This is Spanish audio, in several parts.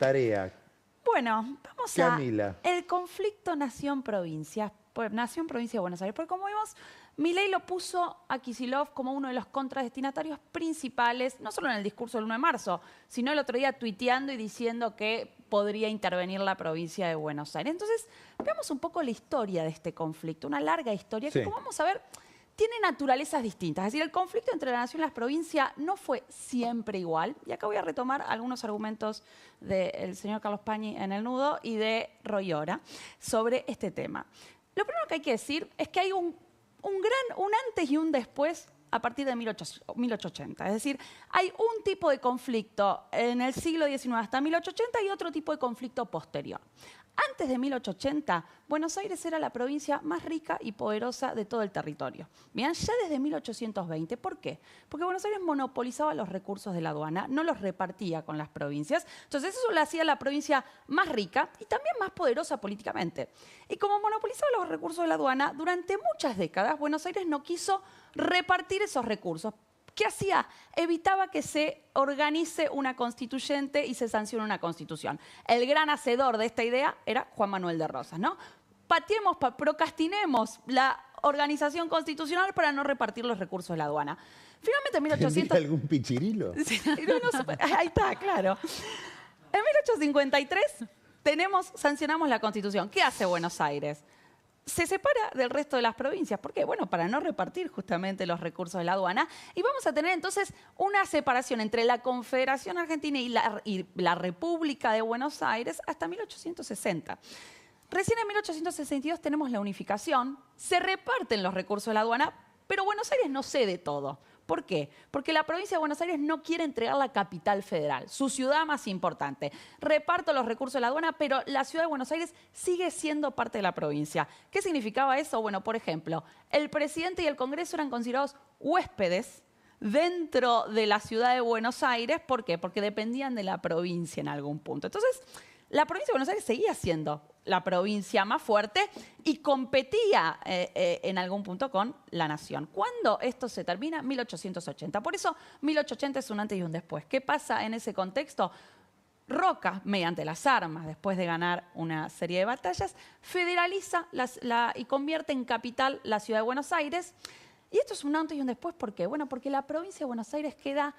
Tarea. Bueno, vamos Camila. a el conflicto nación-provincia. Pues, nación-provincia de Buenos Aires. Porque como vimos, Milei lo puso a Kicillof como uno de los contradestinatarios principales, no solo en el discurso del 1 de marzo, sino el otro día tuiteando y diciendo que podría intervenir la provincia de Buenos Aires. Entonces, veamos un poco la historia de este conflicto, una larga historia que, como vamos a ver, tiene naturalezas distintas. Es decir, el conflicto entre la nación y las provincias no fue siempre igual. Y acá voy a retomar algunos argumentos del señor Carlos Pañi en El Nudo y de Roy Ora sobre este tema. Lo primero que hay que decir es que hay un antes y un después a partir de 1880. Es decir, hay un tipo de conflicto en el siglo XIX hasta 1880 y otro tipo de conflicto posterior. Antes de 1880, Buenos Aires era la provincia más rica y poderosa de todo el territorio. Bien, ya desde 1820. ¿Por qué? Porque Buenos Aires monopolizaba los recursos de la aduana, no los repartía con las provincias. Entonces eso le hacía la provincia más rica y también más poderosa políticamente. Y como monopolizaba los recursos de la aduana, durante muchas décadas Buenos Aires no quiso repartir esos recursos. ¿Qué hacía? Evitaba que se organice una constituyente y se sancione una constitución. El gran hacedor de esta idea era Juan Manuel de Rosas, ¿no? Procrastinemos la organización constitucional para no repartir los recursos de la aduana. Finalmente, en 1800... ¿Tendría algún pichirilo? Sí, ahí está, claro. En 1853 sancionamos la constitución. ¿Qué hace Buenos Aires? Se separa del resto de las provincias. ¿Por qué? Bueno, para no repartir justamente los recursos de la aduana. Y vamos a tener entonces una separación entre la Confederación Argentina y la República de Buenos Aires hasta 1860. Recién en 1862 tenemos la unificación, se reparten los recursos de la aduana, pero Buenos Aires no cede todo. ¿Por qué? Porque la provincia de Buenos Aires no quiere entregar la capital federal, su ciudad más importante. Reparto los recursos de la aduana, pero la ciudad de Buenos Aires sigue siendo parte de la provincia. ¿Qué significaba eso? Bueno, por ejemplo, el presidente y el Congreso eran considerados huéspedes dentro de la ciudad de Buenos Aires. ¿Por qué? Porque dependían de la provincia en algún punto. Entonces, la provincia de Buenos Aires seguía siendo la provincia más fuerte y competía en algún punto con la nación. ¿Cuándo esto se termina? 1880. Por eso 1880 es un antes y un después. ¿Qué pasa en ese contexto? Roca, mediante las armas, después de ganar una serie de batallas, federaliza y convierte en capital la ciudad de Buenos Aires. Y esto es un antes y un después. ¿Por qué? Bueno, porque la provincia de Buenos Aires queda,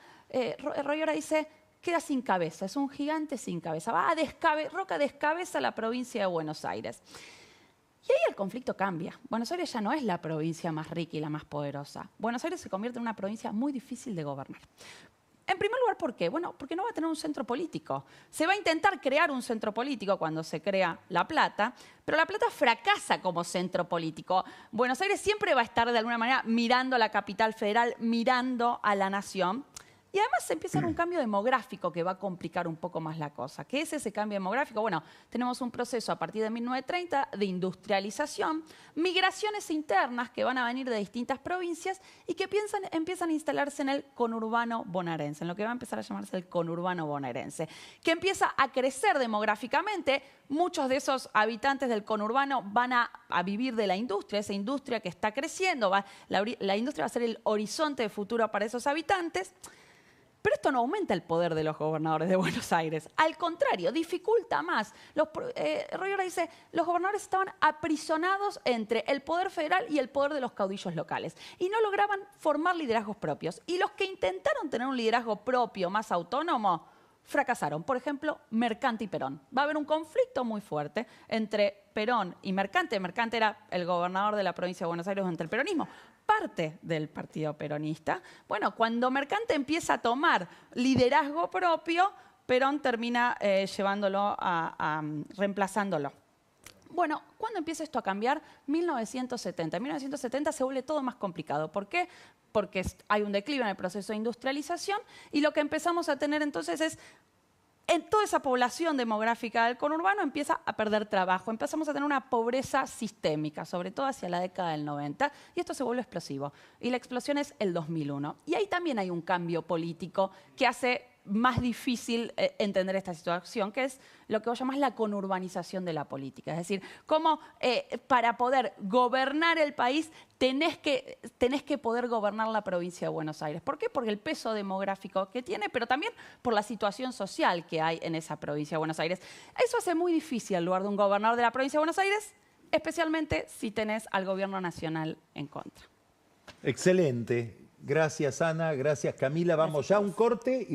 Roy Ora dice, queda sin cabeza, es un gigante sin cabeza. Roca descabeza la provincia de Buenos Aires. Y ahí el conflicto cambia. Buenos Aires ya no es la provincia más rica y la más poderosa. Buenos Aires se convierte en una provincia muy difícil de gobernar. En primer lugar, ¿por qué? Bueno, porque no va a tener un centro político. Se va a intentar crear un centro político cuando se crea La Plata, pero La Plata fracasa como centro político. Buenos Aires siempre va a estar de alguna manera mirando a la capital federal, mirando a la nación. Y además se empieza a dar un cambio demográfico que va a complicar un poco más la cosa. ¿Qué es ese cambio demográfico? Bueno, tenemos un proceso a partir de 1930 de industrialización, migraciones internas que van a venir de distintas provincias y que empiezan a instalarse en el conurbano bonaerense, en lo que va a empezar a llamarse el conurbano bonaerense, que empieza a crecer demográficamente. Muchos de esos habitantes del conurbano van a vivir de la industria, esa industria que está creciendo. La industria va a ser el horizonte de futuro para esos habitantes. Pero esto no aumenta el poder de los gobernadores de Buenos Aires. Al contrario, dificulta más. Roy Ora dice, los gobernadores estaban aprisionados entre el poder federal y el poder de los caudillos locales. Y no lograban formar liderazgos propios. Y los que intentaron tener un liderazgo propio, más autónomo, fracasaron. Por ejemplo, Mercante y Perón. Va a haber un conflicto muy fuerte entre Perón y Mercante. Mercante era el gobernador de la provincia de Buenos Aires durante el peronismo, parte del partido peronista. Bueno, cuando Mercante empieza a tomar liderazgo propio, Perón termina reemplazándolo. Bueno, ¿cuándo empieza esto a cambiar? 1970. En 1970 se vuelve todo más complicado. ¿Por qué? Porque hay un declive en el proceso de industrialización y lo que empezamos a tener entonces es, en toda esa población demográfica del conurbano empieza a perder trabajo. Empezamos a tener una pobreza sistémica, sobre todo hacia la década del 90, y esto se vuelve explosivo. Y la explosión es el 2001. Y ahí también hay un cambio político que hace más difícil entender esta situación, que es lo que vos llamás la conurbanización de la política. Es decir, cómo para poder gobernar el país tenés que poder gobernar la provincia de Buenos Aires. ¿Por qué? Porque el peso demográfico que tiene, pero también por la situación social que hay en esa provincia de Buenos Aires. Eso hace muy difícil el lugar de un gobernador de la provincia de Buenos Aires, especialmente si tenés al gobierno nacional en contra. Excelente. Gracias, Ana. Gracias, Camila. Vamos ya a un corte y